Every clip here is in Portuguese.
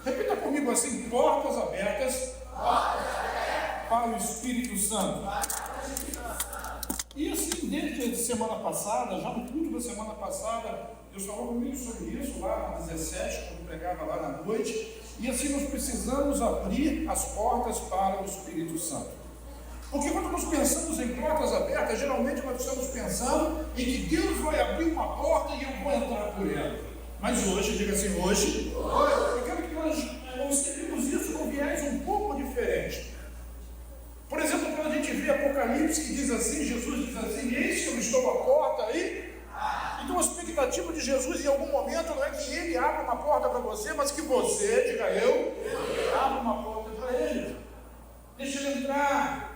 Repita comigo assim: portas abertas para o Espírito Santo. E assim, desde a semana passada, já no culto da semana passada, Deus falou comigo sobre isso lá na 17, quando pregava lá na noite. E assim nós precisamos abrir as portas para o Espírito Santo. Porque quando nós pensamos em portas abertas, geralmente nós estamos pensando em que Deus vai abrir uma porta e eu vou entrar por ela. Mas hoje, diga assim, hoje, eu quero que nós concebamos isso com viés um pouco diferente. Por exemplo, quando a gente vê Apocalipse que diz assim, Jesus diz assim: eis que eu estou à porta aí. Então a expectativa de Jesus em algum momento não é que ele abra uma porta para você, mas que você, diga eu, abra uma porta para ele. Deixa ele entrar.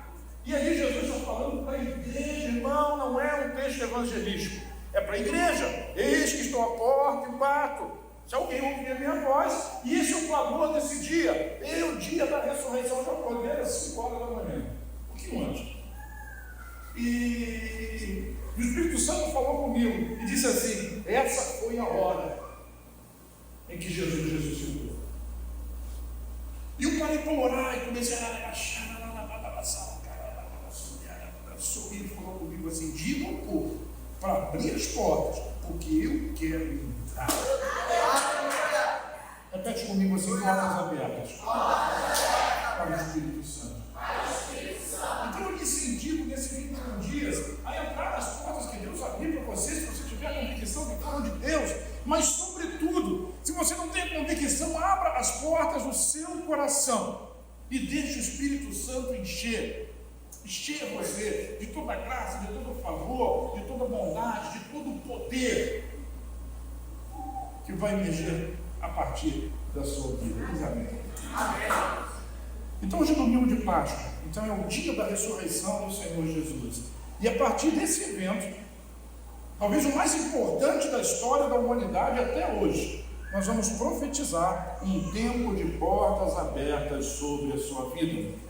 E aí Jesus está falando para a igreja, irmão, não é um texto evangelístico, é para a igreja. Eis que estou à porta e bato. Se alguém ouvir a minha voz, e esse é o clamor desse dia, é o dia da ressurreição. Eu já acordei às 5 horas da manhã, um pouquinho antes. E o Espírito Santo falou comigo e disse assim: essa foi a hora em que Jesus ressuscitou. E eu parei para orar e comecei a relaxar. E ele falou comigo assim: diga ao povo para abrir as portas, porque eu quero entrar. Repete comigo assim: portas abertas para o Espírito Santo. Então eu me sentido nesses 21 dias a entrar nas portas que Deus abriu para você, se você tiver a convicção que foram de Deus. Mas sobretudo, se você não tem a convicção, abra as portas do seu coração e deixe o Espírito Santo encher você de toda a graça, de todo o favor, de toda a bondade, de todo o poder que vai emergir a partir da sua vida. Amém. Então hoje é domingo de Páscoa, então é o dia da ressurreição do Senhor Jesus. E a partir desse evento, talvez o mais importante da história da humanidade até hoje, nós vamos profetizar um tempo de portas abertas sobre a sua vida.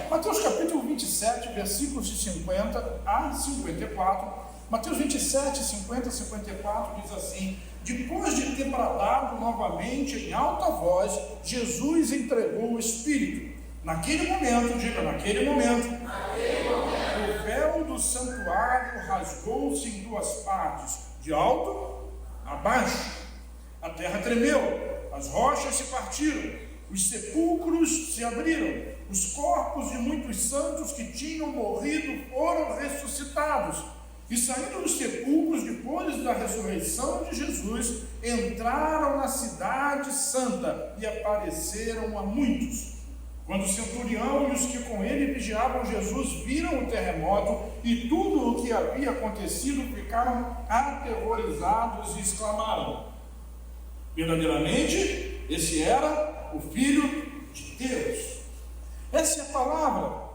Mateus capítulo 27, versículos de 50 a 54. Mateus 27, 50 a 54 diz assim: depois de ter bradado novamente em alta voz, Jesus entregou o Espírito. Naquele momento, diga, naquele momento, o véu do santuário rasgou-se em duas partes, de alto a baixo. A terra tremeu, as rochas se partiram, os sepulcros se abriram, os corpos de muitos santos que tinham morrido foram ressuscitados. E saindo dos sepulcros, depois da ressurreição de Jesus, entraram na cidade santa e apareceram a muitos. Quando o centurião e os que com ele vigiavam Jesus viram o terremoto e tudo o que havia acontecido, ficaram aterrorizados e exclamaram: verdadeiramente, esse era o Filho de Deus. Essa é a palavra.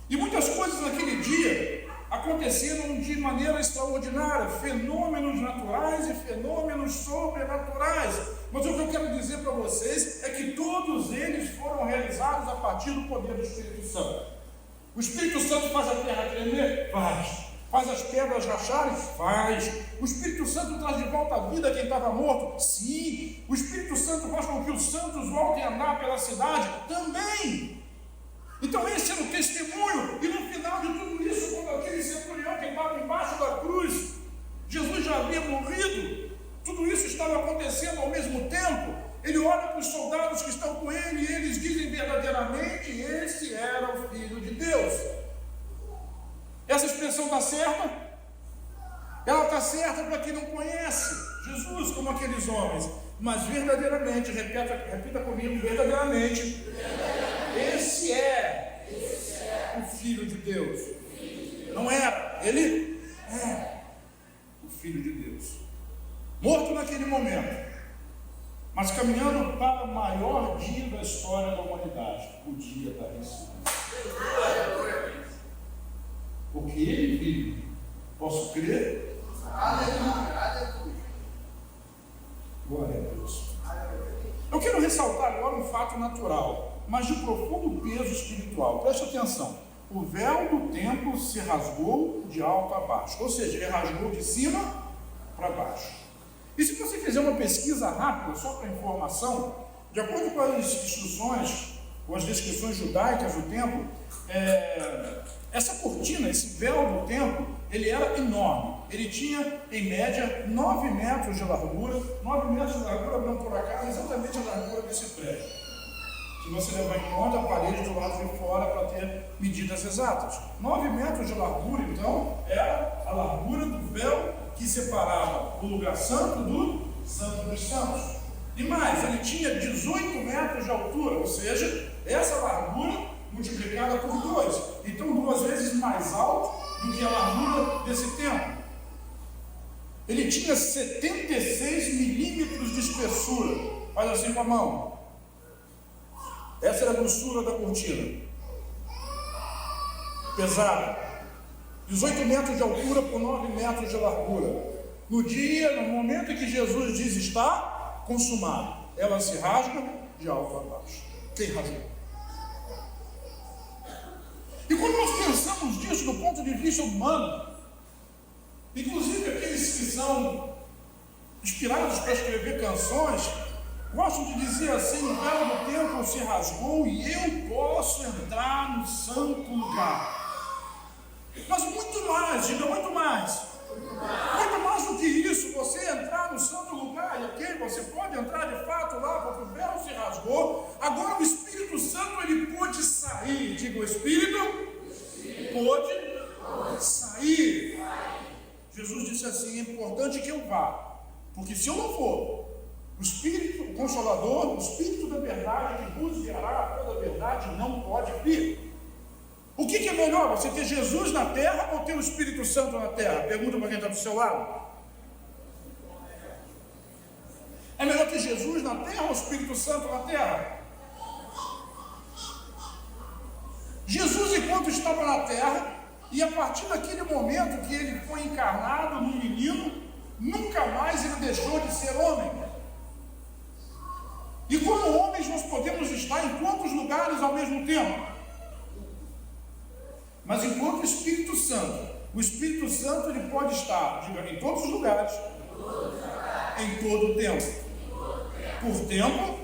E muitas coisas naquele dia aconteceram de maneira extraordinária, fenômenos naturais e fenômenos sobrenaturais. Mas o que eu quero dizer para vocês é que todos eles foram realizados a partir do poder do Espírito Santo. O Espírito Santo faz a terra tremer? Faz as pedras racharem? Faz. O Espírito Santo traz de volta à vida quem estava morto? Sim. O Espírito Santo faz com que os santos voltem a andar pela cidade? Também. Então esse era o testemunho. E no final de tudo isso, quando aquele centurião que estava embaixo da cruz, Jesus já havia morrido, tudo isso estava acontecendo ao mesmo tempo. Ele olha para os soldados que estão com ele e eles dizem verdadeiramente: esse era o Filho de Deus. Essa expressão está certa? Ela está certa para quem não conhece Jesus como aqueles homens. Mas verdadeiramente, repita comigo, verdadeiramente, esse é o Filho de Deus. Não era, ele é o Filho de Deus. Morto naquele momento, mas caminhando para o maior dia da história da humanidade, o dia da ressurreição. Porque ele vive. Posso crer? Aleluia. Glória a Deus. Eu quero ressaltar agora um fato natural, mas de profundo peso espiritual. Preste atenção. O véu do templo se rasgou de alto a baixo, ou seja, ele rasgou de cima para baixo. E se você fizer uma pesquisa rápida, só para informação, De acordo com as instruções, com as descrições judaicas do templo, essa cortina, esse véu do templo, ele era enorme. Ele tinha, em média, 9 metros de largura. 9 metros de largura, não por acaso, exatamente a largura desse prédio. Se você levar em conta a parede do lado de fora para ter medidas exatas. 9 metros de largura, então, era a largura do véu que separava o lugar santo do Santo dos Santos. E mais, ele tinha 18 metros de altura, ou seja, essa largura multiplicada por 2. Então, 2 vezes mais alto do que a largura desse templo. Ele tinha 76 milímetros de espessura. Faz assim com a mão. Essa era a grossura da cortina. Pesada. 18 metros de altura por 9 metros de largura. No dia, no momento em que Jesus diz está consumado, ela se rasga de alto a baixo. Tem razão. E quando nós pensamos nisso do ponto de vista humano, inclusive aqueles que são inspirados para escrever canções, gostam de dizer assim: o véu do templo se rasgou e eu posso entrar no santo lugar. Mas muito mais, diga muito mais. Muito mais do que isso, você entrar no santo lugar, e ok, você pode entrar de fato lá, porque o véu se rasgou. Agora o Espírito Santo, ele pôde sair. Diga, o Espírito pôde sair. Jesus disse assim: é importante que eu vá, porque se eu não for, o Espírito, o Consolador, o Espírito da verdade, que vos guiará a toda a verdade, não pode vir. O que é melhor, você ter Jesus na terra ou ter o Espírito Santo na terra? Pergunta para quem está do seu lado. É melhor ter Jesus na terra ou o Espírito Santo na terra? Jesus, enquanto estava na terra, e a partir daquele momento que ele foi encarnado num menino, nunca mais ele deixou de ser homem. E como homens nós podemos estar em quantos lugares ao mesmo tempo? Mas enquanto o Espírito Santo ele pode estar, diga, em todos os lugares, em todo o tempo, por tempo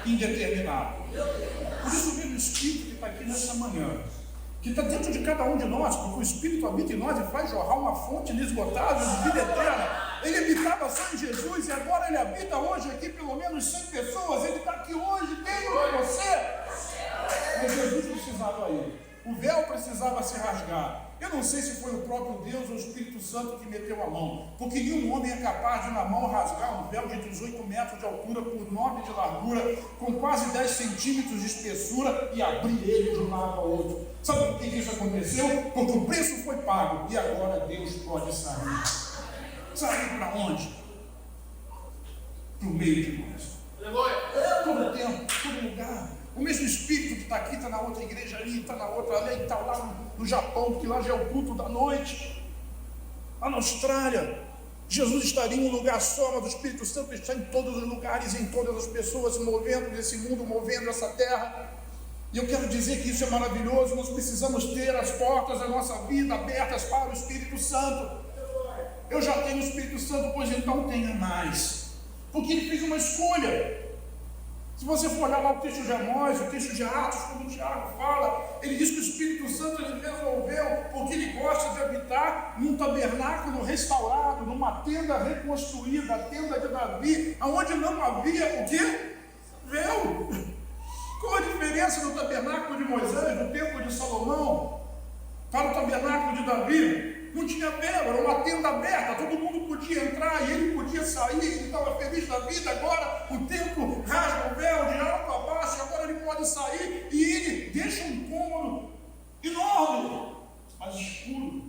indeterminado. Por isso vem o Espírito que está aqui nessa manhã, que está dentro de cada um de nós, porque o Espírito habita em nós e faz jorrar uma fonte inesgotável de vida eterna. Ele habitava só em Jesus e agora ele habita hoje aqui pelo menos 100 pessoas. Ele está aqui hoje dentro de você. Mas Jesus precisava ir. O véu precisava se rasgar. Eu não sei se foi o próprio Deus ou o Espírito Santo que meteu a mão, porque nenhum homem é capaz de na mão rasgar um véu de 18 metros de altura por 9 de largura, com quase 10 centímetros de espessura, e abrir ele de um lado ao outro. Sabe por que isso aconteceu? Porque o preço foi pago e agora Deus pode sair. Sair para onde? Para o meio de nós. Todo tempo, todo lugar. O mesmo Espírito que está aqui, está na outra igreja ali, está na outra ali, está lá no Japão, porque lá já é o culto da noite. Lá na Austrália, Jesus estaria em um lugar só, mas o Espírito Santo está em todos os lugares, em todas as pessoas, se movendo nesse mundo, movendo essa terra. E eu quero dizer que isso é maravilhoso. Nós precisamos ter as portas da nossa vida abertas para o Espírito Santo. Eu já tenho o Espírito Santo, pois então tenha mais, porque ele fez uma escolha. Se você for olhar lá o texto de Amós, o texto de Atos, quando o Tiago fala, ele diz que o Espírito Santo ele resolveu, porque ele gosta de habitar num tabernáculo restaurado, numa tenda reconstruída, a tenda de Davi, onde não havia o quê? Véu. Qual a diferença do tabernáculo de Moisés, do templo de Salomão, para o tabernáculo de Davi? Não tinha véu, era uma tenda aberta, todo mundo podia entrar e ele podia sair, ele estava feliz da vida. Agora o templo rasga o véu de alto a baixo, agora ele pode sair e ele deixa um cômodo enorme, mas escuro,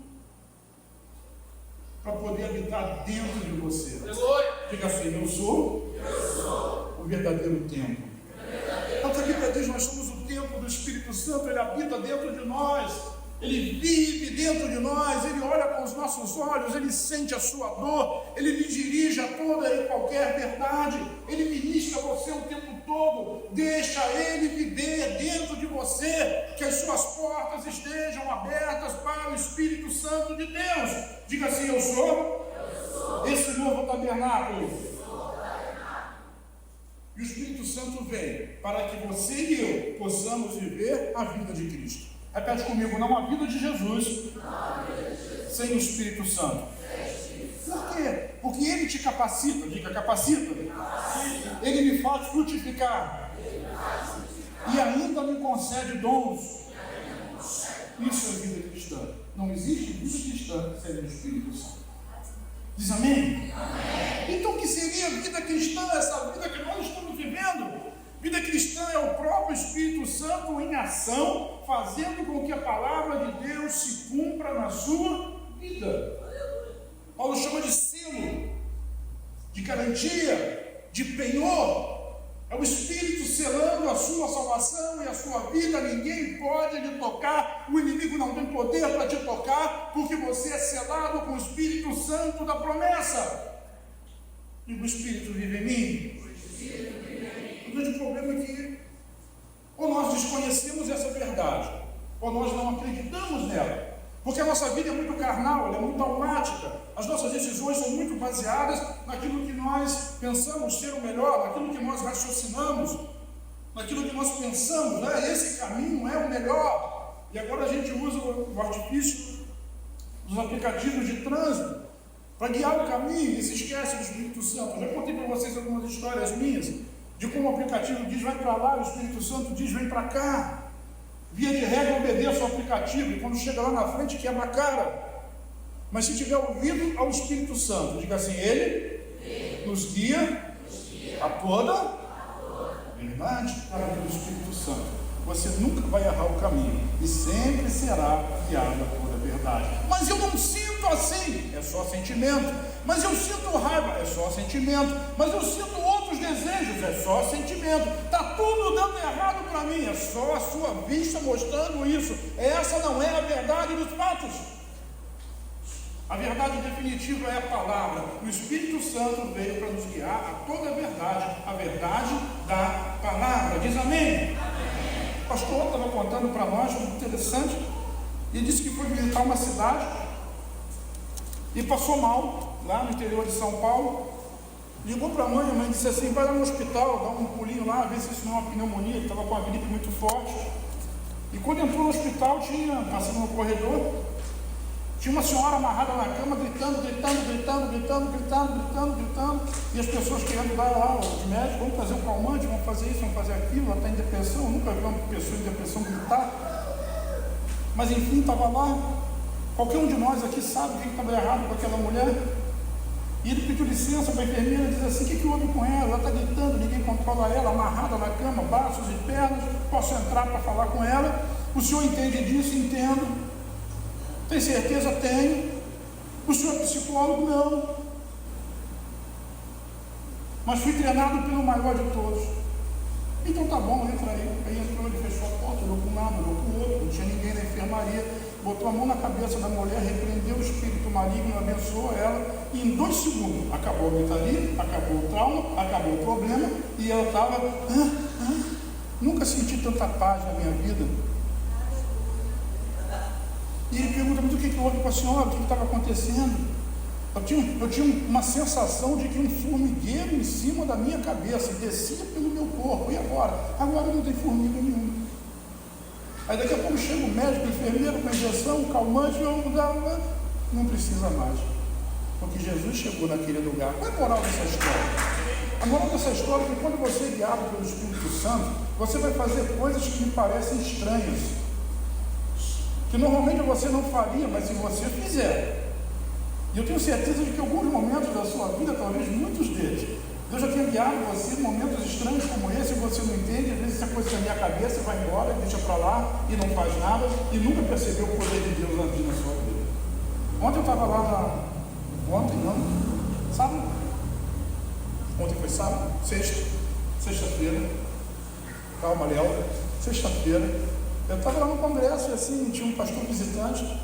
para poder habitar dentro de você. Diga assim: eu sou o verdadeiro templo. Então a Bíblia diz: nós somos o templo do Espírito Santo, ele habita dentro de nós. Ele vive dentro de nós, ele olha com os nossos olhos, ele sente a sua dor, ele lhe dirige a toda e qualquer verdade, ele ministra você o tempo todo. Deixa ele viver dentro de você, que as suas portas estejam abertas para o Espírito Santo de Deus. Diga assim: eu sou esse novo tabernáculo. E o Espírito Santo vem para que você e eu possamos viver a vida de Cristo. Repete comigo, não a vida de Jesus sem o Espírito Santo. Por quê? Porque Ele te capacita, diga capacita. Ele me faz frutificar. E ainda me concede dons. Isso é vida cristã. Não existe vida cristã sem o Espírito Santo. Diz amém? Então o que seria a vida cristã, essa vida que nós estamos vivendo? Vida cristã é o próprio Espírito Santo em ação, fazendo com que a palavra de Deus se cumpra na sua vida. Paulo chama de selo, de garantia, de penhor. É o Espírito selando a sua salvação e a sua vida. Ninguém pode lhe tocar, o inimigo não tem poder para te tocar, porque você é selado com o Espírito Santo da promessa. E o Espírito vive em mim. O grande problema é que ou nós desconhecemos essa verdade, ou nós não acreditamos nela. Porque a nossa vida é muito carnal, ela é muito almática. As nossas decisões são muito baseadas naquilo que nós pensamos ser o melhor, naquilo que nós raciocinamos, naquilo que nós pensamos, né? Esse caminho é o melhor. E agora a gente usa o artifício dos aplicativos de trânsito para guiar o caminho e se esquece do Espírito Santo. Eu já contei para vocês algumas histórias minhas de como o aplicativo diz vai para lá, o Espírito Santo diz vem para cá. Via de regra, obedeça ao aplicativo, e quando chega lá na frente, quebra a cara. Mas se tiver ouvido ao Espírito Santo, diga assim: Ele nos guia a toda verdade. Para o Espírito Santo, você nunca vai errar o caminho, e sempre será guiado a toda verdade. Mas eu não sinto assim, é só sentimento. Mas eu sinto raiva, é só sentimento. Mas eu sinto outros desejos, é só sentimento. Está tudo dando errado para mim, é só a sua vista mostrando isso. Essa não é a verdade dos fatos. A verdade definitiva é a palavra. O Espírito Santo veio para nos guiar a toda a verdade da palavra. Diz amém? O pastor estava contando para nós, muito interessante. Ele disse que foi visitar uma cidade e passou mal lá no interior de São Paulo. Ligou para a mãe disse assim: vai lá no hospital, dá um pulinho lá, ver se isso não é uma pneumonia. Ele estava com uma gripe muito forte. E quando entrou no hospital, passando no corredor, tinha uma senhora amarrada na cama, gritando. E as pessoas querendo dar lá os médicos: vamos fazer um calmante, vamos fazer isso, vamos fazer aquilo. Ela está em depressão. Eu nunca vi uma pessoa em depressão gritar. Mas enfim, estava lá. Qualquer um de nós aqui sabe o que estava errado com aquela mulher. E ele pediu licença para a enfermeira e diz assim: o que houve com ela? Ela está gritando, ninguém controla ela, amarrada na cama, braços e pernas. Posso entrar para falar com ela? O senhor entende disso? Entendo. Tem certeza? Tenho. O senhor é psicólogo? Não. Mas fui treinado pelo maior de todos. Então tá bom, entra aí. Aí entrou, ele fechou a porta, olhou para um lado, olhou para o outro, não tinha ninguém na enfermaria, botou a mão na cabeça da mulher, repreendeu o espírito maligno, abençoou ela, e em 2 segundos acabou a gritaria, acabou o trauma, acabou o problema, e ela estava, nunca senti tanta paz na minha vida. E ele pergunta: mas o que houve com a senhora? O que estava acontecendo? Eu tinha uma sensação de que um formigueiro em cima da minha cabeça descia pelo meu corpo. E agora? Agora não tem formiga nenhuma. Aí daqui a pouco chega o médico, o enfermeiro com a injeção, o calmante, não precisa mais. Porque Jesus chegou naquele lugar. Qual é a moral dessa história? A moral dessa história é que quando você é guiado pelo Espírito Santo, você vai fazer coisas que lhe parecem estranhas, que normalmente você não faria, mas se você fizer. E eu tenho certeza de que em alguns momentos da sua vida, talvez muitos deles, Deus já tenha guiado você em momentos estranhos como esse, e você não entende. Às vezes essa coisa na minha cabeça vai embora, deixa para lá e não faz nada, e nunca percebeu o poder de Deus agir na sua vida. Ontem eu estava lá sábado? Ontem foi sábado? Sexta-feira. Calma, Léo. Sexta-feira. Eu estava lá no congresso e assim, tinha um pastor visitante,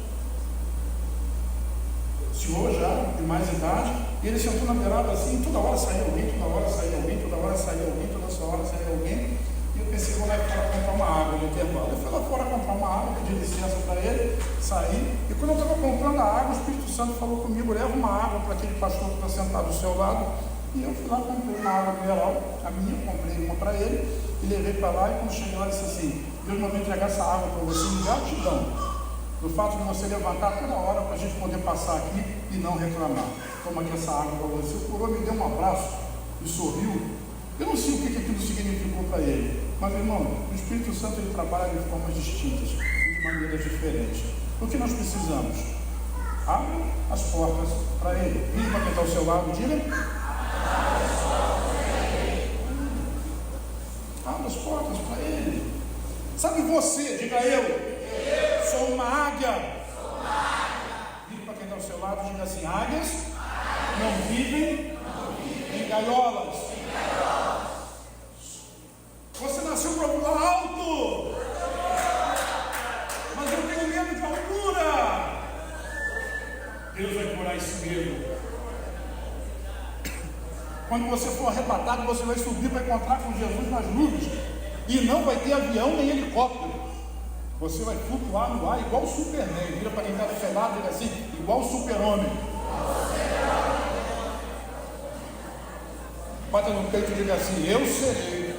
senhor já, de mais idade, e ele sentou na beirada assim, toda hora saía alguém, toda hora saía alguém, toda hora saía alguém, toda hora saía alguém, e eu pensei: vou lá fora comprar uma água no intervalo. Eu fui lá fora comprar uma água, pedi licença para ele, saí, e quando eu estava comprando a água, o Espírito Santo falou comigo: leva uma água para aquele pastor que está sentado do seu lado. E eu fui lá, comprei uma água mineral, a minha, comprei uma para ele, e levei para lá, e quando cheguei lá, disse assim: Deus mandou entregar essa água para você em gratidão, do fato de você levantar toda hora para a gente poder passar aqui e não reclamar. Toma aqui essa água para você. O coroa me deu um abraço e sorriu. Eu não sei o que aquilo significou para ele, mas, irmão, o Espírito Santo ele trabalha de formas distintas, de maneiras diferentes. O que nós precisamos? Abra as portas para ele. Vire para quem está ao seu lado, diga: abra as portas para ele. Sabe você, diga eu sou uma águia. Vire para quem está ao seu lado, diga assim: águias não vivem em gaiolas. Você nasceu para voar alto, mas eu tenho medo de altura. Deus vai curar esse medo. Quando você for arrebatado, você vai subir para encontrar com Jesus nas nuvens, e não vai ter avião nem helicóptero. Você vai flutuar no ar igual o Superman. Vira para quem está do seu lado e diga assim: igual o Super-Homem. Bata no peito e diga assim: eu serei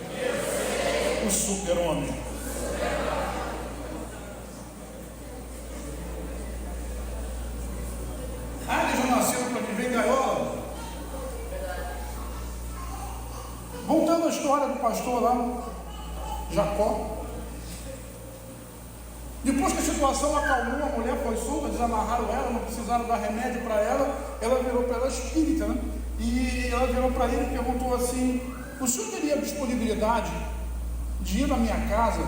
o Super-Homem. Águias não nasceram para viver em gaiola. Voltando à história do pastor lá, Jacó. Depois que a situação acalmou, a mulher foi solta, desamarraram ela, não precisaram dar remédio para ela, ela virou para ela espírita, né? E ela virou para ele e perguntou assim: o senhor teria disponibilidade de ir na minha casa,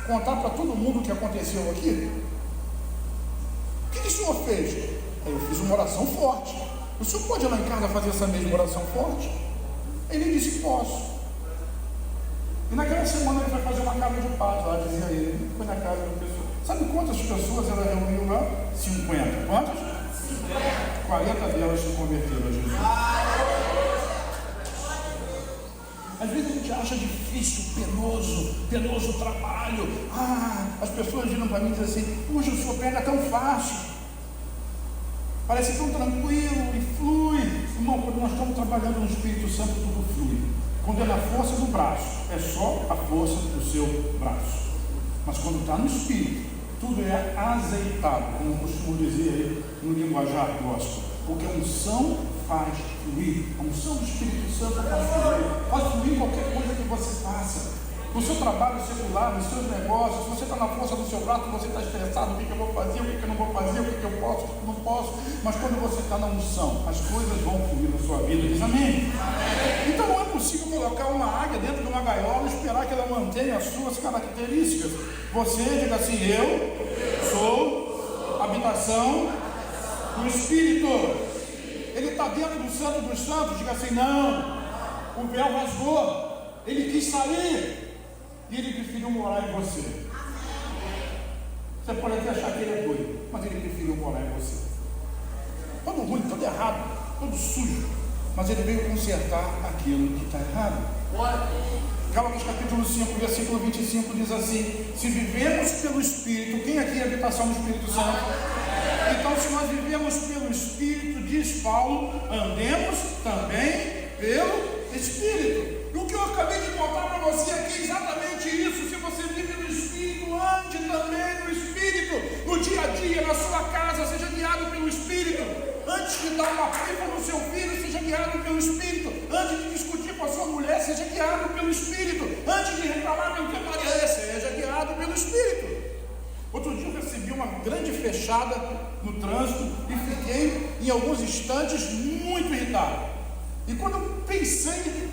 contar para todo mundo o que aconteceu aqui? O que o senhor fez? Eu fiz uma oração forte. O senhor pode ir lá em casa fazer essa mesma oração forte? Ele disse: posso. E naquela semana ele foi fazer uma casa de paz lá, dizia ele. Foi na casa da pessoa. Sabe quantas pessoas ela reuniu lá? 50. Quantas? 50. 40 delas se converteram a Jesus. Às vezes a gente acha difícil, penoso o trabalho. As pessoas viram para mim e dizem assim: puxa, o senhor pega tão fácil, parece tão tranquilo e flui. Irmão, quando nós estamos trabalhando no Espírito Santo, tudo flui. Quando é na força do braço, é só a força do seu braço. Mas quando está no Espírito, tudo é azeitado, como eu costumo dizer aí no linguajar gospel. Porque a unção faz fluir. A unção do Espírito Santo faz fluir. Faz fluir qualquer coisa que você faça. No seu trabalho secular, nos seus negócios, se você está na força do seu braço, você está estressado: o que eu vou fazer, o que eu não vou fazer, o que eu posso, o que eu não posso. Mas quando você está na unção, as coisas vão fluir na sua vida. Diz amém? Então não é possível colocar uma águia dentro de uma gaiola e esperar que ela mantenha as suas características. Você diga assim: eu sou habitação do Espírito. Ele está dentro do Santo dos Santos. Diga assim: não, o véu rasgou, ele quis sair e ele preferiu morar em você. Você pode até achar que ele é doido, mas ele preferiu morar em você. Todo ruim, todo errado, todo sujo, mas ele veio consertar aquilo que está errado. Gálatas capítulo 5, versículo 25 diz assim: se vivemos pelo Espírito, quem aqui é habitação do Espírito Santo? Então, se nós vivemos pelo Espírito, diz Paulo, andemos também pelo Espírito. E o que eu acabei de contar para você aqui é exatamente isso. Se você vive no Espírito, ande também no Espírito. No dia a dia, na sua casa, seja guiado pelo Espírito. Antes de dar uma pipa no seu filho, seja guiado pelo Espírito. Antes de discutir com a sua mulher, seja guiado pelo Espírito. Antes de reclamar pelo que aparece, seja guiado pelo Espírito. Outro dia eu recebi uma grande fechada no trânsito e fiquei em alguns instantes muito irritado. E quando eu pensei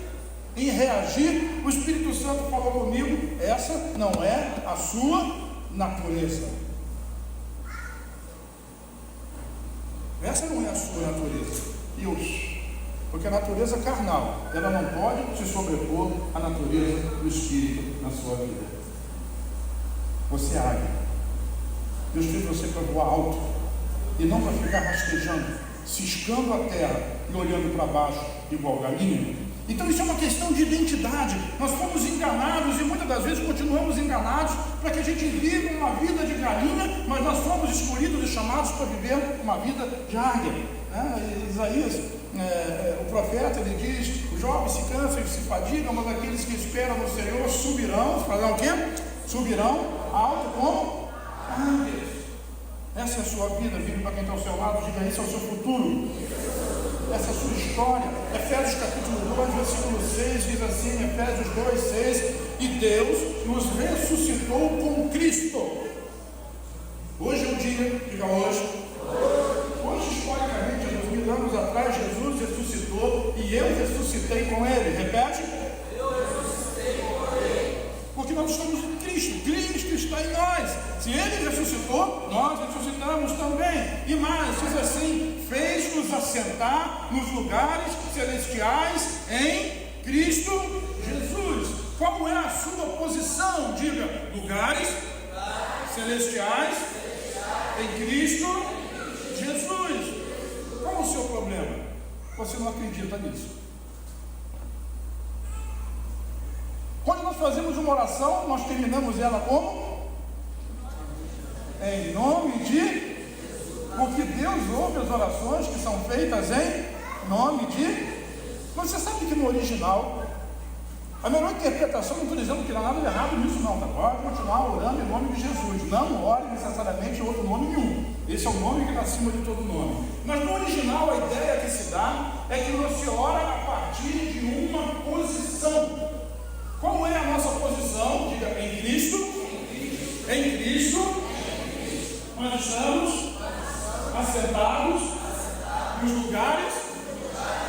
em reagir, o Espírito Santo falou comigo: essa não é a sua natureza. Essa não é a sua natureza. E eu, porque a natureza carnal, ela não pode se sobrepor à natureza do Espírito na sua vida. Você é águia. Deus fez você para voar alto e não para ficar rastejando, ciscando a terra e olhando para baixo igual galinha. Então isso é uma questão de identidade. Nós fomos enganados e muitas das vezes continuamos enganados para que a gente viva uma vida de galinha, mas nós fomos escolhidos e chamados para viver uma vida de águia. Isaías o profeta, ele diz: os jovens se cansam e se fadigam, mas aqueles que esperam no Senhor subirão. Falar o quê? Subirão alto como águias. Essa é a sua vida. Vire para quem está ao seu lado, diga: isso é o seu futuro, essa é a sua história. Efésios capítulo 2, versículo 6 diz assim, Efésios 2, 6: e Deus nos ressuscitou com Cristo. Hoje é o dia, diga hoje. Hoje, historicamente, há 2000 anos atrás, Jesus ressuscitou e eu ressuscitei com Ele. Repete. Eu ressuscitei com Ele. Porque nós estamos em Cristo. Cristo está em nós. Se Ele ressuscitou, nós ressuscitamos também. E mais, diz assim: fez-nos assentar nos lugares celestiais em Cristo Jesus. Qual é a sua posição? Diga: lugares celestiais em Cristo Jesus. Qual é o seu problema? Você não acredita nisso. Quando nós fazemos uma oração, nós terminamos ela como? Em nome de... Porque Deus ouve as orações que são feitas em nome de... Você sabe que no original, a melhor interpretação, não estou dizendo que não há nada de errado nisso não, tá? Pode continuar orando em nome de Jesus. Não ore necessariamente em outro nome nenhum. Esse é o nome que está acima de todo nome. Mas no original a ideia que se dá é que você ora a partir de uma posição. Qual é a nossa posição? Diga: em Cristo. Em Cristo. Nós estamos assentados nos lugares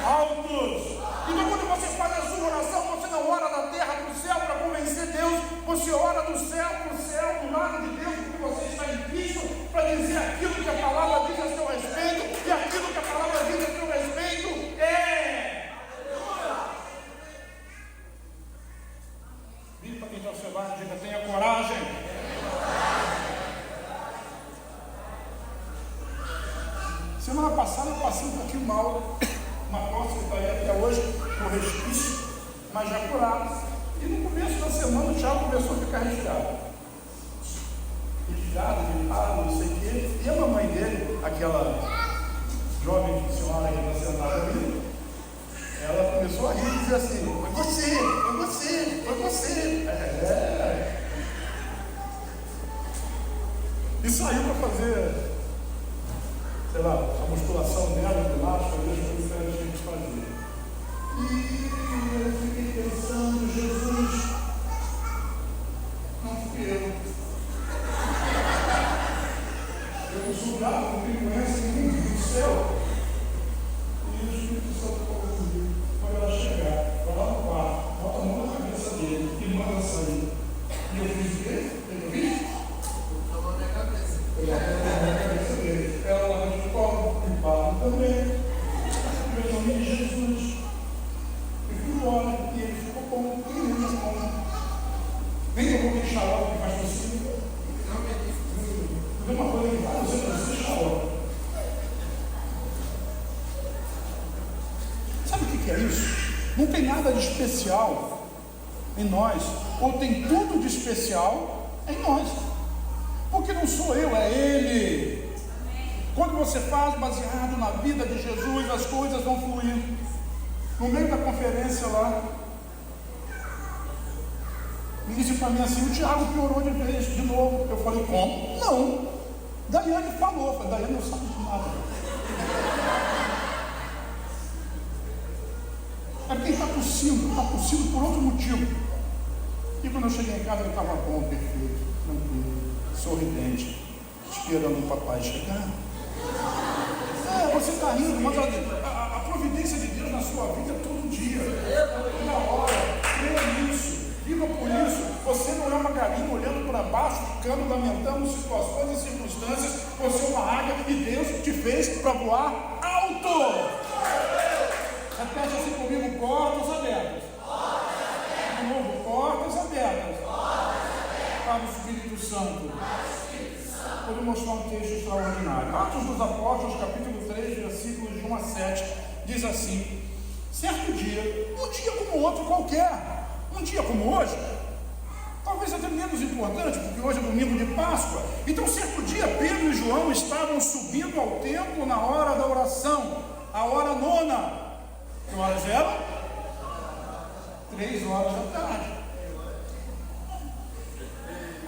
altos. Então quando você faz a sua oração, você não ora da terra para o céu para convencer Deus. Você ora do céu para o céu, do lado de Deus, porque você está em Cristo, para dizer aquilo que a palavra diz a seu respeito, e aquilo que a palavra diz a seu respeito é... Vire para quem está ao seu lado e diga: tenha coragem. Semana passada eu passei um pouquinho mal, uma tosse que está aí até hoje, por resquício, mas já curado. E no começo da semana o Thiago começou a ficar resfriado, gritado, não sei o quê. E a mamãe dele, aquela jovem senhora que está sentada ali, ela começou a rir e dizer assim: foi você, foi você, foi você. E saiu para fazer, sei lá, a musculação dela, do lado, fazer as coisas que ela tinha que fazer. E eu fiquei pensando: Jesus, não fui eu. Eu não sou grato, não tenho conhece ninguém do céu. E o Espírito Santo falou comigo: quando ela chegar, vai lá no quarto, bota a mão na cabeça dele e manda sair. E eu fiz o quê? Eu vi? Eu botei a cabeça. Eu botei a mão na cabeça dele. Ela lá no escola, e Pablo também. Em nome de Jesus. Eu fui embora e ele ficou bom. Nem eu vou me xarope que faz possível. Uma coisa que vai você xarope. Sabe o que é isso? Não tem nada de especial em nós, ou tem tudo de especial em nós, porque não sou eu, é Ele. Quando você faz baseado na vida de Jesus, as coisas vão fluir. No meio da conferência lá, me disse para mim assim: o Thiago piorou de vez, de novo. Eu falei: como? Não. Daiane falou. Eu falei: Daiane não sabe de nada. É porque está tossindo por outro motivo. E quando eu cheguei em casa, ele estava bom, perfeito, tranquilo, sorridente, esperando o papai chegar. Você está rindo, mas a providência de Deus na sua vida é todo dia, toda hora. Creia nisso, viva por isso. Você não é uma galinha olhando para baixo, ficando, lamentando situações e circunstâncias. Você é uma águia e Deus te fez para voar alto. Repete assim comigo: portas abertas. De novo: portas abertas. Para o Espírito Santo. Vou mostrar um texto extraordinário. Atos dos Apóstolos, capítulo 3, versículos de 1 a 7, diz assim: certo dia, um dia como outro qualquer, um dia como hoje, talvez até menos importante, porque hoje é domingo de Páscoa. Então certo dia, Pedro e João estavam subindo ao templo na hora da oração. a hora nona. Que horas eram? 3 horas da tarde.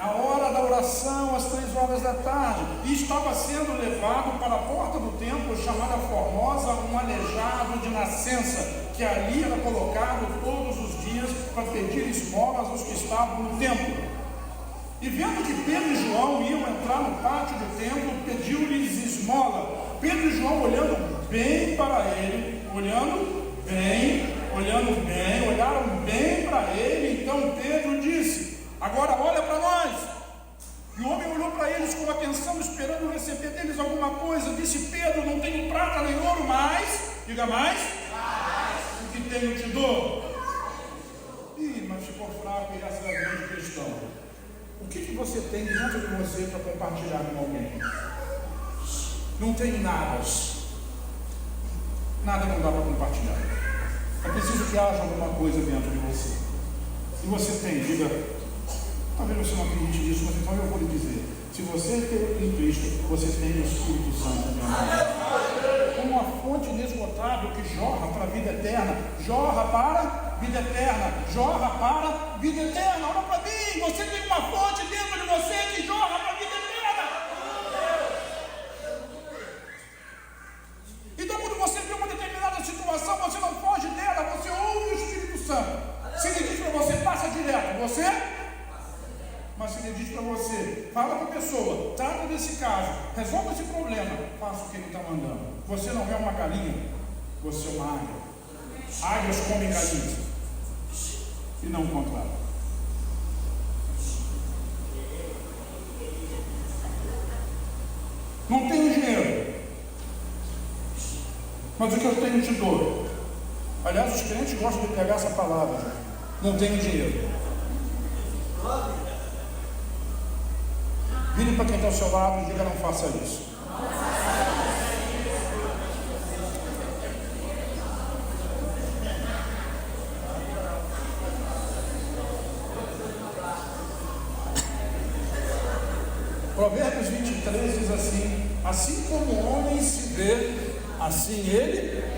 A hora da oração, às 3 horas da tarde. E estava sendo levado para a porta do templo, chamada Formosa, um aleijado de nascença, que ali era colocado todos os dias para pedir esmolas aos que estavam no templo. E vendo que Pedro e João iam entrar no pátio do templo, pediu-lhes esmola. Pedro e João olhando bem para ele, olharam bem para ele. Então Pedro disse: agora olha para nós. E o homem olhou para eles com atenção, esperando receber deles alguma coisa. Disse Pedro: não tenho prata nem ouro, mas, diga mais, o que tenho te dou. Ih, mas ficou fraco, e essa é a grande questão. O que você tem dentro de você para compartilhar com alguém? Não tem nada. Nada não dá para compartilhar. É preciso que haja alguma coisa dentro de você. Se você tem, diga, talvez você não acredite nisso, mas então eu vou lhe dizer: se você tem em Cristo, você tem o Espírito Santo dentro. Como uma fonte inesgotável que jorra para a vida eterna, jorra para a vida eterna, jorra para a vida eterna. Olha para mim, você tem uma fonte dentro de você que jorra para a vida eterna. Então, quando você vê uma determinada situação, você não foge dela, você ouve o Espírito Santo. Se ele diz para você, passa direto, você? Mas se ele diz para você, fala para a pessoa, trata desse caso, resolva esse problema, faça o que ele está mandando. Você não é uma galinha, você é uma águia. Águias comem galinhas, e não o contrário. Não tenho dinheiro, mas o que eu tenho te dou. Aliás, os crentes gostam de pegar essa palavra: não tenho dinheiro. Vire para quem está ao seu lado e diga: não faça isso. Provérbios 23 diz assim: assim como o homem se vê, assim ele.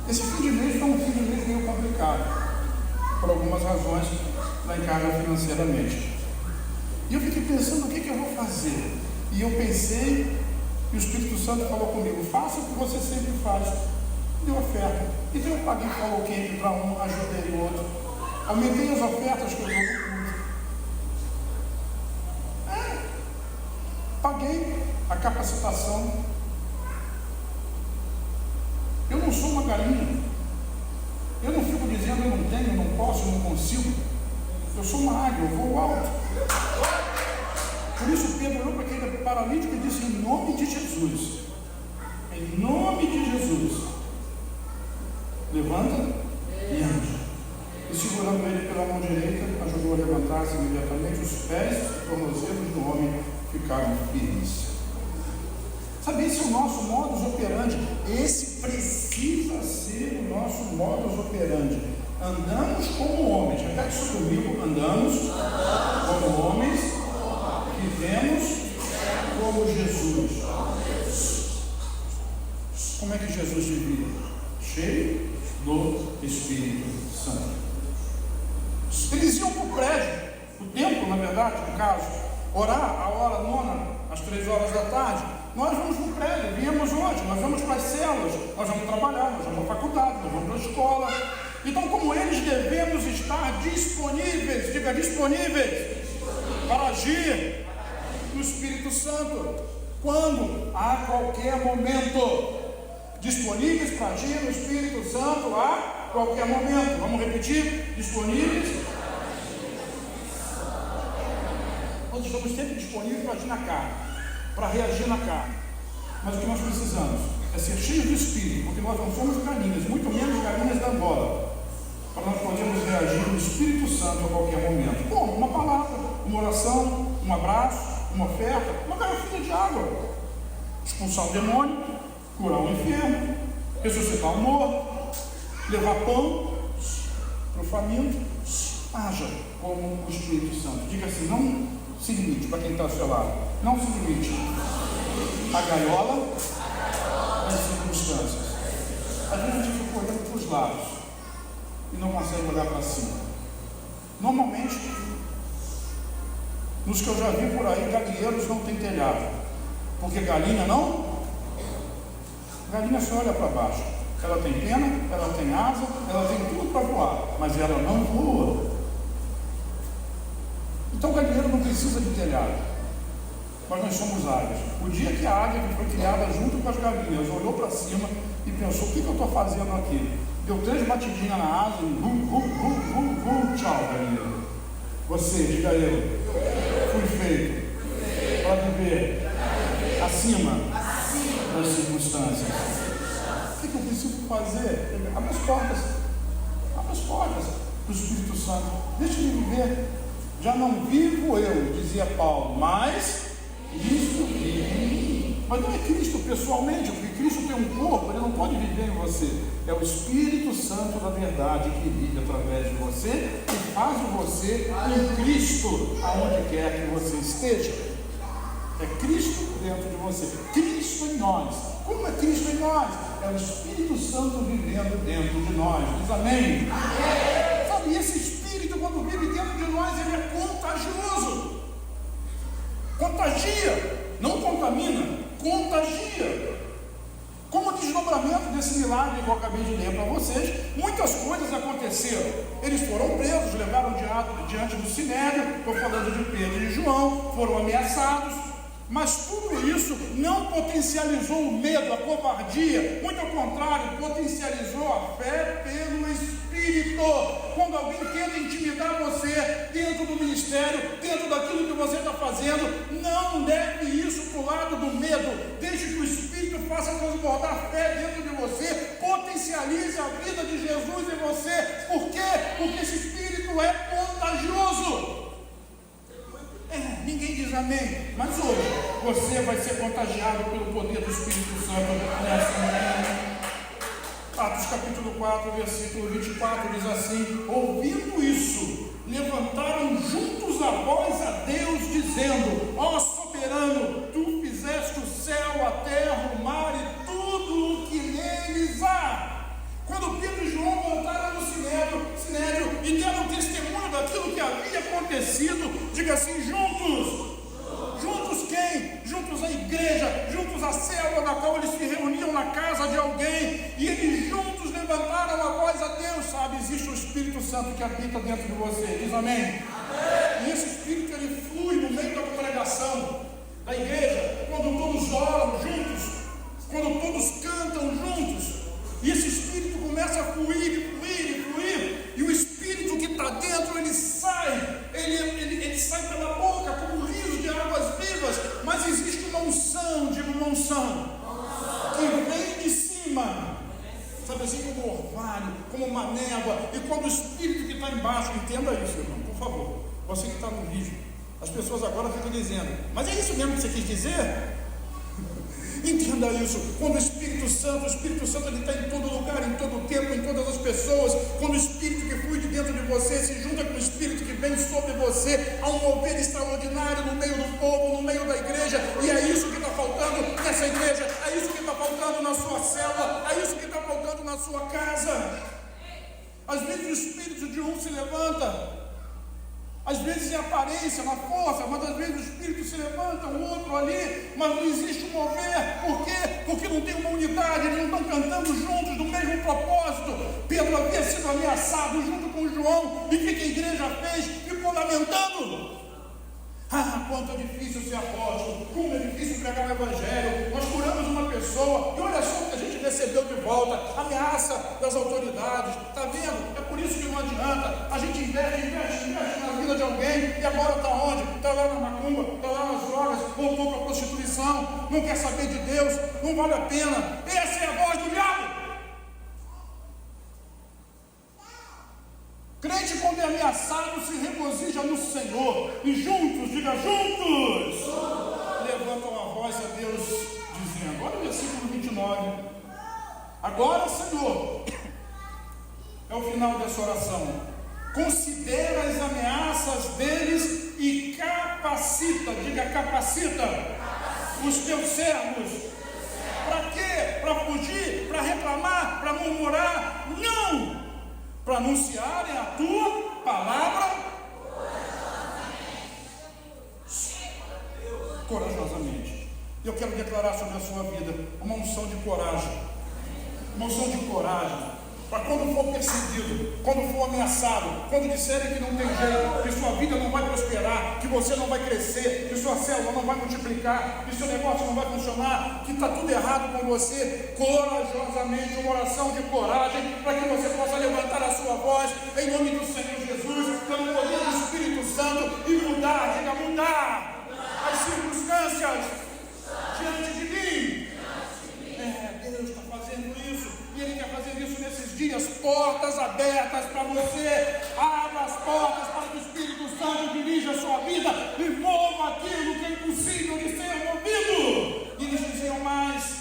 Esse fim de mês foi um fim de mês meio complicado, por algumas razões, lá em casa financeiramente. E eu fiquei pensando: o que eu vou fazer? E eu pensei, e o Espírito Santo falou comigo: faça o que você sempre faz. Deu oferta. Então eu paguei follow camp para um, ajudei o outro. Aumentei as ofertas que eu dou no culto. Paguei a capacitação. Eu não sou uma galinha. Eu não fico dizendo eu não tenho, eu não posso, eu não consigo. Eu sou uma águia, eu vou alto. Por isso Pedro olhou para aquele paralítico e disse: em nome de Jesus, em nome de Jesus, levanta e ande. E segurando ele pela mão direita, ajudou a levantar-se imediatamente. Os pés e tornozelos do homem ficaram firmes. Sabe, esse é o nosso modus operandi. Esse precisa ser o nosso modus operandi. Andamos como homens. Repete isso comigo: andamos como homens, vivemos como Jesus. Como é que Jesus vivia? Cheio do Espírito Santo. Eles iam para o prédio, o templo, na verdade, no caso, orar a hora nona, às 3 horas da tarde. Nós vamos para o prédio, viemos hoje, nós vamos para as células, nós vamos trabalhar, nós vamos para a faculdade, nós vamos para a escola. Então, como eles, devemos estar disponíveis, diga disponíveis, para agir no Espírito Santo, quando? A qualquer momento. Disponíveis para agir no Espírito Santo a qualquer momento. Vamos repetir? Disponíveis. Nós estamos sempre disponíveis para agir na carne, para reagir na carne. Mas o que nós precisamos é ser cheios do Espírito, porque nós não somos galinhas, muito menos galinhas da Angola, para nós podermos reagir no Espírito Santo a qualquer momento. Como? Uma palavra, uma oração, um abraço, uma oferta, uma garrafinha de água, expulsar o demônio, curar o enfermo, ressuscitar o morto, levar pão para o faminto. Haja como o Espírito Santo. Diga assim: não se limite, para quem está ao seu lado. Não se limite a gaiola das circunstâncias. Às vezes a gente fica olhando para os lados e não consegue olhar para cima. Normalmente, nos que eu já vi por aí, galinheiros não têm telhado, porque galinha não. Galinha só olha para baixo. Ela tem pena, ela tem asa, ela tem tudo para voar, mas ela não voa. Então o galinheiro não precisa de telhado, mas nós somos águias. O dia que a águia, que foi criada junto com as galinhas, olhou para cima e pensou: o que eu estou fazendo aqui? Deu 3 batidinhas na asa e tchau, galinheiro. Você, diga eu, fui feito para viver acima das circunstâncias. O que eu preciso fazer? Abre as portas do Espírito Santo. Deixa-me viver. Já não vivo eu, dizia Paulo, mas Cristo vive em mim. Mas não é Cristo pessoalmente, porque Cristo tem um corpo, ele não pode viver em você. É o Espírito Santo da verdade que vive através de você e faz de você um Cristo aonde quer que você esteja. É Cristo dentro de você, Cristo em nós. Como é Cristo em nós? É o Espírito Santo vivendo dentro de nós. Diz amém? Amém. Sabe, esse Espírito, quando vive dentro de nós, ele é contagioso. Contagia, não contamina, contagia. Como desdobramento desse milagre que eu acabei de ler para vocês, muitas coisas aconteceram. Eles foram presos, levaram diante do Sinédrio, estou falando de Pedro e João, foram ameaçados. Mas tudo isso não potencializou o medo, a covardia, muito ao contrário, potencializou a fé pelo Espírito. Quando alguém tenta intimidar você dentro do ministério, dentro daquilo que você está fazendo, não leve isso para o lado do medo. Deixe que o Espírito faça transbordar fé dentro de você, potencialize a vida de Jesus em você. Por quê? Porque esse Espírito é contagioso. Ninguém diz amém, mas hoje você vai ser contagiado pelo poder do Espírito Santo nessa manhã. Atos capítulo 4, versículo 24 diz assim: ouvindo isso, levantaram juntos a voz a Deus, dizendo: ó soberano, tu fizeste o céu, a terra, o mar e tudo o que neles há. Quando Pedro e João voltaram no Sinédrio e deram testemunho daquilo que havia acontecido, diga assim: juntos. Juntos quem? Juntos a igreja, juntos a célula na qual eles se reuniam na casa de alguém, e eles juntos levantaram a voz a Deus. Sabe, existe o Espírito Santo que habita dentro de você, diz amém? Amém. E esse Espírito, ele flui no meio da congregação da igreja, quando todos oram juntos, quando todos cantam juntos. E esse Espírito começa a fluir, e o Espírito que está dentro, ele sai, ele sai pela boca como um rio de águas vivas. Mas existe uma unção, digo uma unção, que vem de cima, sabe assim, como um orvalho, como uma névoa. E quando o Espírito que está embaixo, entenda isso, irmão, por favor, você que está no vídeo, as pessoas agora ficam dizendo: mas é isso mesmo que você quis dizer? Entenda isso. Quando o Espírito Santo ele está em todo lugar, em todo tempo, em todas as pessoas. Quando o Espírito que flui de dentro de você se junta com o Espírito que vem sobre você, há um mover extraordinário no meio do povo, no meio da igreja. E é isso que está faltando nessa igreja, é isso que está faltando na sua célula, é isso que está faltando na sua casa. Às vezes o Espírito de um se levanta, às vezes em aparência, na força, mas às vezes o Espírito se levanta, o outro ali, mas não existe um mover. Por quê? Porque não tem uma unidade, eles não estão cantando juntos no mesmo propósito. Pedro havia sido ameaçado junto com João, e o que a igreja fez? Ficou lamentando. Ah, quanto é difícil ser apóstolo, como é difícil pregar o Evangelho. Nós curamos uma pessoa e olha só o que a gente recebeu de volta: ameaça das autoridades. Está vendo? É por isso que não adianta. A gente investe na vida de alguém, e agora está onde? Está lá na macumba, está lá nas drogas, voltou para a prostituição, não quer saber de Deus, não vale a pena. Essa é a voz do diabo. Crente, quando é ameaçado, se regozija no Senhor, e juntos, diga juntos, levantam a voz a Deus, dizendo, olha o versículo 29, agora, Senhor, é o final dessa oração, considera as ameaças deles e capacita, diga capacita, os teus servos. Para quê? Para fugir, para reclamar, para murmurar? Não! Para anunciarem a tua palavra corajosamente. Eu quero declarar sobre a sua vida uma unção de coragem. Uma unção de coragem. Para quando for perseguido, quando for ameaçado, quando disserem que não tem jeito, que sua vida não vai prosperar, que você não vai crescer, que sua célula não vai multiplicar, que seu negócio não vai funcionar, que está tudo errado com você, corajosamente, uma oração de coragem, para que você possa levantar a sua voz, em nome do Senhor Jesus, pelo poder do Espírito Santo, e mudar, diga mudar, as circunstâncias diante de mim. Deus está fazendo isso, e Ele quer fazer isso nesses dias. Portas abertas para você. Abra as portas para que o Espírito Santo dirija a sua vida e mova aquilo que é impossível de ser movido. E eles diziam mais: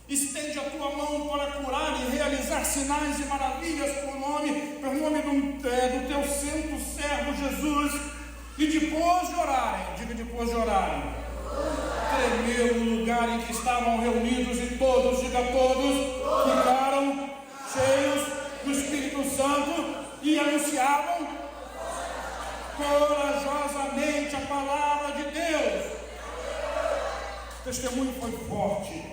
estende a tua mão para curar e realizar sinais e maravilhas por nome do teu santo servo Jesus. E depois de orarem, diga depois de orarem, tremeu no lugar em que estavam reunidos, e todos, diga todos, ficaram cheios do Espírito Santo e anunciavam corajosamente a palavra de Deus. O testemunho foi forte,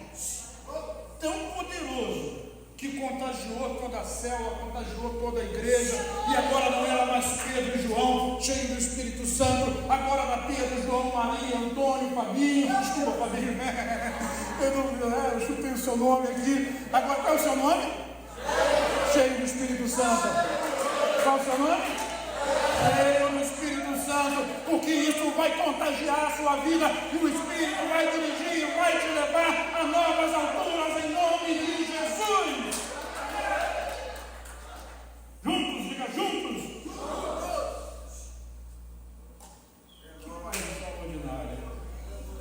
tão poderoso, que contagiou toda a célula, contagiou toda a igreja. E agora não era mais Pedro e João cheio do Espírito Santo, agora era Pedro, João, Maria, Antônio, Fabinho. Desculpa, Fabinho, eu chutei o seu nome aqui. Agora qual é o seu nome? Cheio do Espírito Santo. Qual é o seu nome? Cheio do Espírito Santo, porque isso vai contagiar a sua vida, e o Espírito vai dirigir, vai te levar a novas alturas, em nome de Jesus. Juntos, diga juntos. Que coisa extraordinária.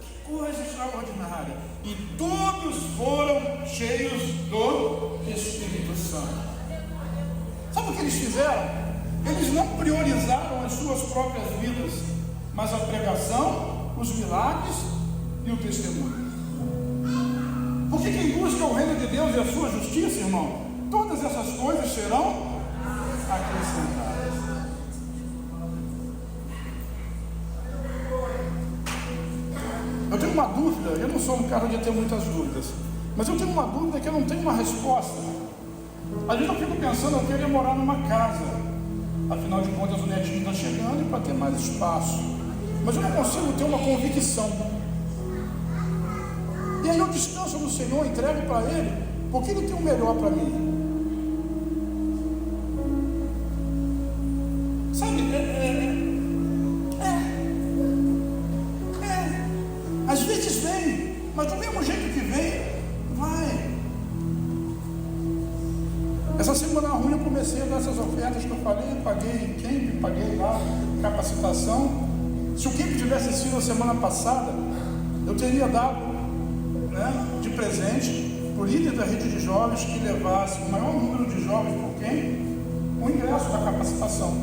Que coisa extraordinária. E todos foram cheios do Espírito Santo. Sabe o que eles fizeram? Eles não priorizaram as suas próprias vidas, mas a pregação, os milagres e o testemunho. Porque quem busca o reino de Deus e a sua justiça, irmão, todas essas coisas serão acrescentadas. Eu tenho uma dúvida, eu não sou um cara de ter muitas dúvidas, mas eu tenho uma dúvida que eu não tenho uma resposta. Às vezes eu fico pensando, eu queria morar numa casa. Afinal de contas, o netinho está chegando, e para ter mais espaço. Mas eu não consigo ter uma convicção. E aí eu descanso no Senhor, entrego para Ele, porque Ele tem o melhor para mim. Sabe, às vezes vem, mas do mesmo jeito que vem, vai. Essa semana ruim eu comecei a dar essas ofertas que eu falei, paguei camp, paguei lá capacitação. Se o camp tivesse sido a semana passada, eu teria dado, de presente para o líder da rede de jovens que levasse o maior número de jovens por camp, o ingresso da capacitação.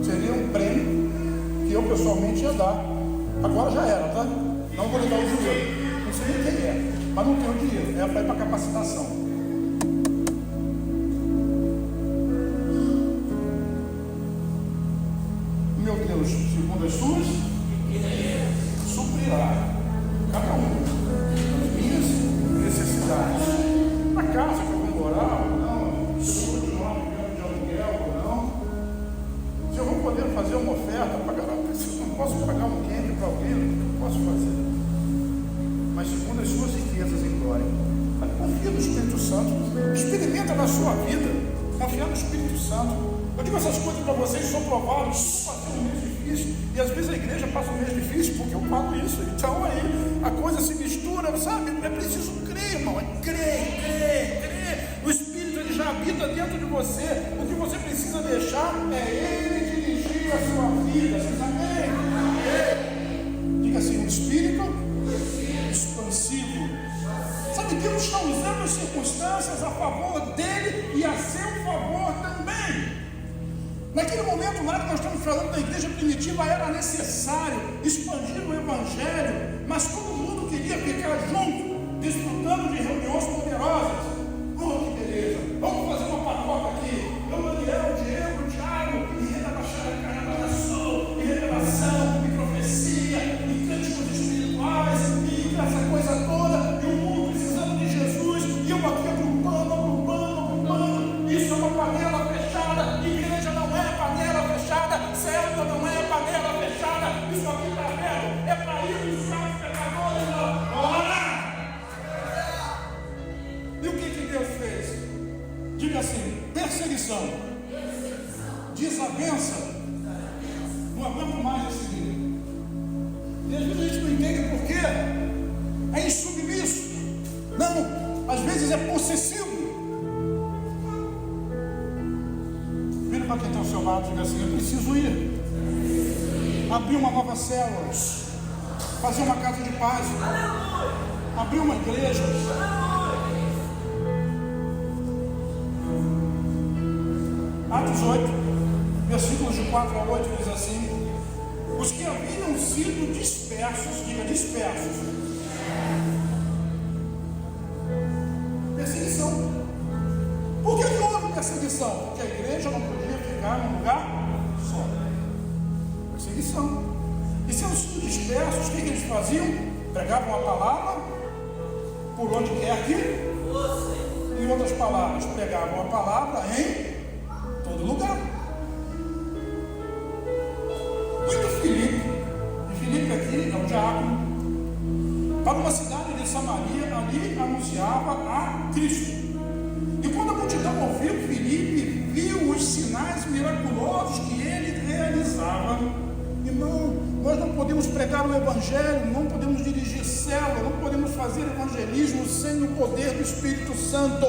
Seria um prêmio que eu pessoalmente ia dar. Agora já era, tá? Não vou lhe dar o dinheiro. Não sei nem quem é, mas não tenho o dinheiro, é para ir para capacitação. Meu Deus, segundo as suas, suprirá cada um das minhas necessidades. Na casa que eu vou morar ou não, se eu vou continuar vivendo de aluguel ou não, se eu vou poder fazer uma oferta, se eu não posso pagar um camp para alguém, eu posso fazer. Mas segundo as suas riquezas em glória, confia no Espírito Santo, experimenta na sua vida, confia no Espírito Santo. Eu digo essas coisas para vocês, sou provado, passei um mês difícil, e às vezes a igreja passa um mês difícil porque eu falo isso. Então aí a coisa se mistura, sabe? É preciso crer, irmão, crer. O Espírito ele já habita dentro de você. O que você precisa deixar é Ele dirigir a sua vida. Vocês amém? Diga assim, o Espírito expansivo. Sabe, Deus está usando as circunstâncias a favor dele e a seu favor também. Naquele momento lá que nós estamos falando da igreja primitiva, era necessário expandir o evangelho, mas todo mundo queria ficar junto, desfrutando de reuniões poderosas. Oh, que beleza! Vamos fazer uma pacoca aqui. Eu, Daniel, o Diego, o Thiago, e revelação, e revelação, e profecia, e cânticos espirituais, e essa coisa toda, e o mundo precisando de Jesus, e eu aqui agrupando. Isso é uma panela fechada. Igreja não é panela fechada. Célula não é panela fechada. Isso aqui está aberto. É para ir buscar os pecadores. Ora! E o que Deus fez? Diga assim: perseguição, desavença. Não aguento mais esse livro. E às vezes a gente não entende por quê. É insubmisso. Não, às vezes é possessivo. Vira para quem está ao seu lado e diga assim: eu preciso ir. Abrir uma nova célula, fazer uma casa de paz, abrir uma igreja. Atos 8, versículos de 4 a 8 diz assim: os que haviam sido dispersos, diga dispersos, perseguição. Por que houve perseguição? Porque a igreja não podia ficar num lugar só. Perseguição. E sendo sido dispersos, o que eles faziam? Pregavam a palavra por onde quer que fosse. Em outras palavras, pregavam a palavra em todo lugar. Indo Filipe, e Filipe aqui é um diácono, para uma cidade de Samaria, ali anunciava a Cristo. E quando a multidão ouviu, Filipe viu os sinais miraculosos que ele realizava. Irmão, nós não podemos pregar o evangelho, não podemos dirigir célula, não podemos fazer evangelismo sem o poder do Espírito Santo.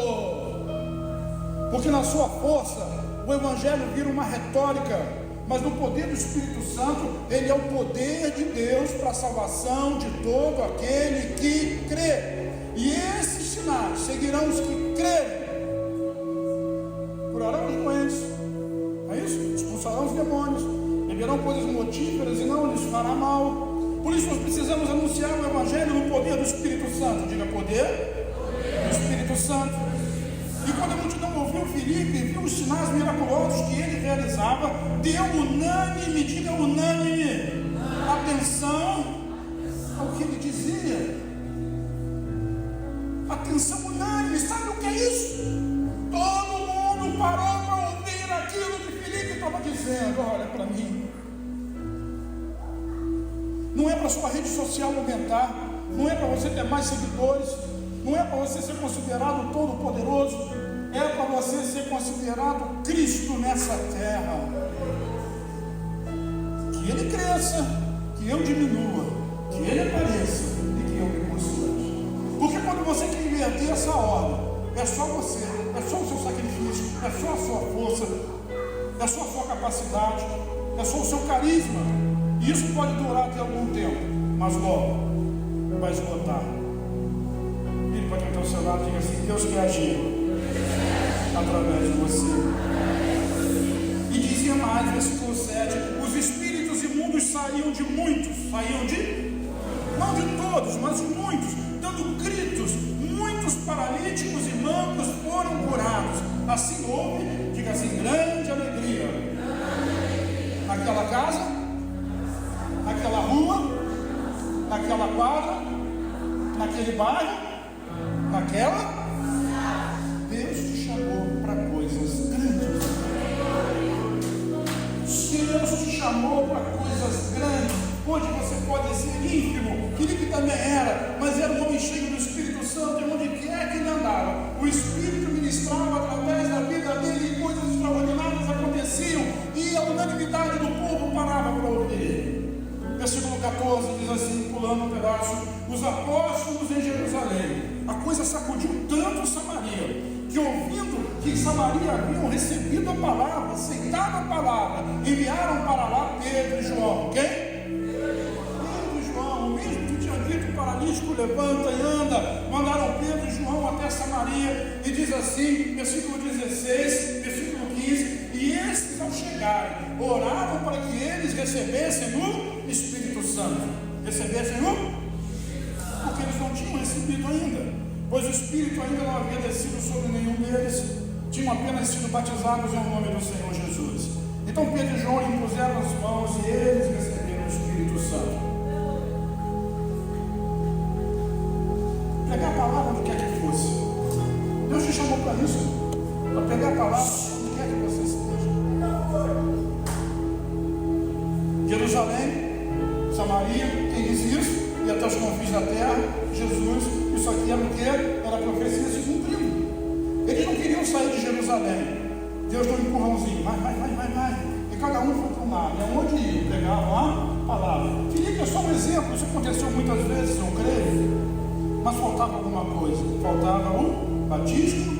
Porque na sua força, o evangelho vira uma retórica, mas no poder do Espírito Santo, ele é o poder de Deus para a salvação de todo aquele que crê. E esses sinais seguirão os que crerem. Curarão os doentes, é isso? Expulsarão os demônios, beberão coisas mortíferas e não lhes fará mal. Por isso nós precisamos anunciar o evangelho no poder do Espírito Santo. Diga poder do Espírito Santo. E quando a multidão ouviu Filipe, viu os sinais miraculosos que ele realizava, deu unânime, diga unânime, atenção ao que ele dizia. Atenção unânime, sabe o que é isso? Todo mundo parou para ouvir aquilo que Filipe estava dizendo. Olha para mim. Não é para sua rede social aumentar, não é para você ter mais seguidores, não é para você ser considerado todo-poderoso, é para você ser considerado Cristo nessa terra. Que Ele cresça, que eu diminua, que Ele apareça e que eu me considere. Porque quando você quer inverter essa ordem, é só você, é só o seu sacrifício, é só a sua força, é só a sua capacidade, é só o seu carisma. E isso pode durar até algum tempo, mas logo vai esgotar. Vire para quem está ao seu lado e diga assim: Deus quer agir através de você. E dizia mais, versículo 7: os espíritos imundos saíam de muitos, não de todos, mas de muitos, dando gritos. Muitos paralíticos e mancos foram curados. Assim houve, diga assim, grande alegria. Naquela casa, naquela rua, naquela quadra, naquele bairro, naquela. Deus te chamou para coisas grandes. Deus te chamou para coisas grandes. Hoje você pode ser ínfimo. Filipe também era, mas era um homem cheio do Espírito Santo. E onde quer que ele andava, o Espírito ministrava através da vida dele, e coisas extraordinárias aconteciam, e a unanimidade do povo parava para ouvir ele. Versículo 14 diz assim, pulando um pedaço: os apóstolos em Jerusalém. A coisa sacudiu tanto Samaria, que ouvindo que em Samaria haviam recebido a palavra, aceitado a palavra, enviaram para lá Pedro e João. Quem? Pedro e João, o mesmo que tinha dito: o paralítico levanta e anda. Mandaram Pedro e João até Samaria, e diz assim, versículo 16, versículo 15: 15, e esses ao chegarem, oraram para que eles recebessem o Espírito Santo. Recebessem porque eles não tinham recebido ainda, pois o Espírito ainda não havia descido sobre nenhum deles, tinham apenas sido batizados em nome do Senhor Jesus. Então Pedro e João impuseram as mãos e eles receberam o Espírito Santo. Pegar a palavra onde quer que fosse. Deus te chamou para isso, para pegar a palavra onde quer que você esteja. Jerusalém, Samaria, quem disse isso? E até os confins da terra, Jesus, isso aqui era o que? Era a profecia se cumprindo. Eles não queriam sair de Jerusalém. Deus deu um empurrãozinho, vai. E cada um foi para um lado. E aonde ia? Pegavam a palavra. Filipe é só um exemplo, isso aconteceu muitas vezes, eu creio. Mas faltava alguma coisa, faltava o batismo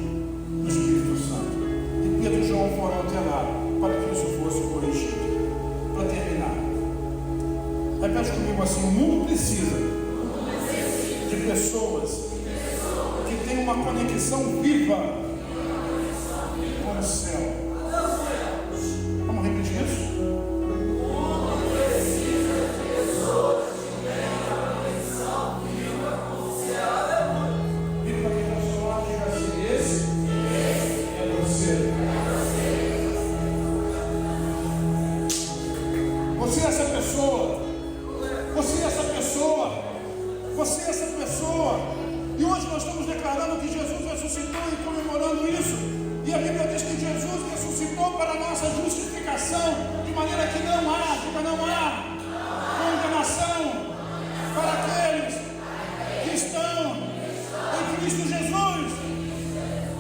do Espírito Santo. E Pedro e João foram até lá, para que isso fosse corrigido. Para terminar, repete comigo assim: o mundo precisa de pessoas que tenham uma conexão viva com o céu. Vamos repetir isso? Você é essa pessoa, e hoje nós estamos declarando que Jesus ressuscitou e comemorando isso, e a Bíblia diz que Jesus ressuscitou para a nossa justificação, de maneira que não há condenação para aqueles que estão em Cristo Jesus.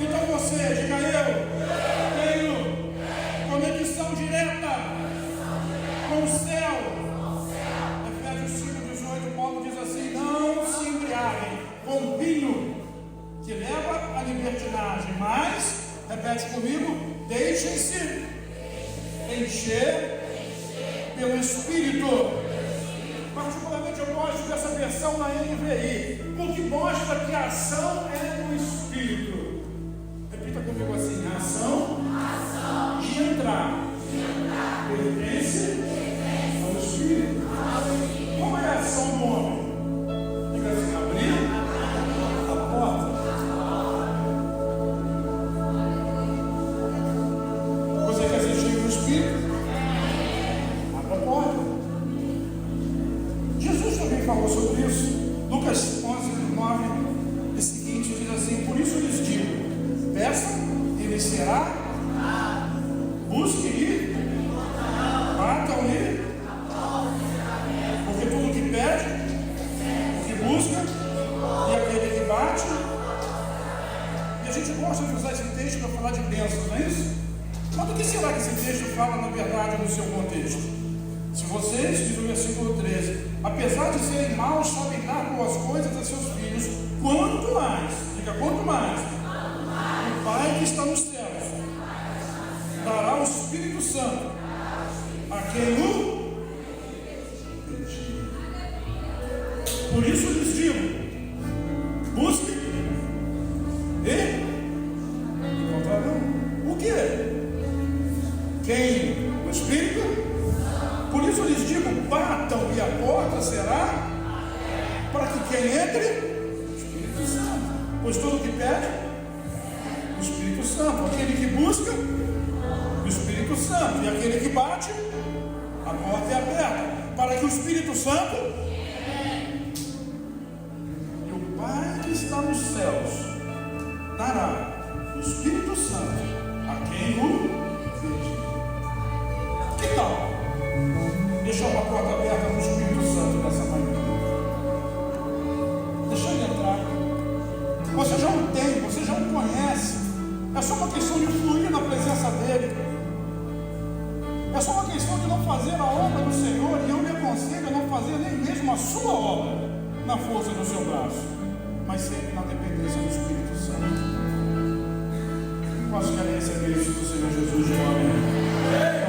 Então você, diga: eu tenho conexão direta com o céu. Paulo diz assim: não se embriaguem com vinho que leva à libertinagem, mas, repete comigo, deixem-se encher pelo Espírito. Particularmente eu gosto dessa versão na NVI, porque mostra que a ação é no Espírito. Repita comigo assim: a ação de entrar pertence ao Espírito. Qual é a ação do homem? Diga assim: abrir a porta. Você quer ser cheio do Espírito? Abra a porta. Jesus também falou sobre isso. Lucas 11:9 e seguinte diz assim: por isso lhes digo, peçam e lhes será, busquem e batam e, porque tudo que pede, o que busca e aquele que bate. E a gente gosta de usar esse texto para falar de bênçãos, não é isso? Mas do que será que esse texto fala na verdade no seu contexto? Se vocês, diz o versículo 13, apesar de serem maus, sabem dar boas coisas a seus filhos, quanto mais, diga quanto mais, o Pai que está nos céus dará o Espírito Santo a quem o pedir. Por isso lhes digo, busquem e encontrarão. O que? Quem? O Espírito? Por isso lhes digo, batam e a porta será para que quem entre, o Espírito Santo. Pois todo que pede, o Espírito Santo. Aquele que busca, o Espírito Santo. E aquele que bate, a porta é aberta, para que o Espírito Santo e o Pai que está nos céus dará o Espírito Santo a quem o pedir. Que tal deixar uma porta aberta para o Espírito Santo nessa manhã? Deixa ele entrar. Você já o tem, você já o conhece. É só uma questão de fluir na presença dele. É só uma questão de não fazer a obra do Senhor. E eu lhe aconselho a não fazer nem mesmo a sua obra na força do seu braço, mas sempre na dependência do Espírito Santo. Posso querer receber isso do Senhor Jesus de nome?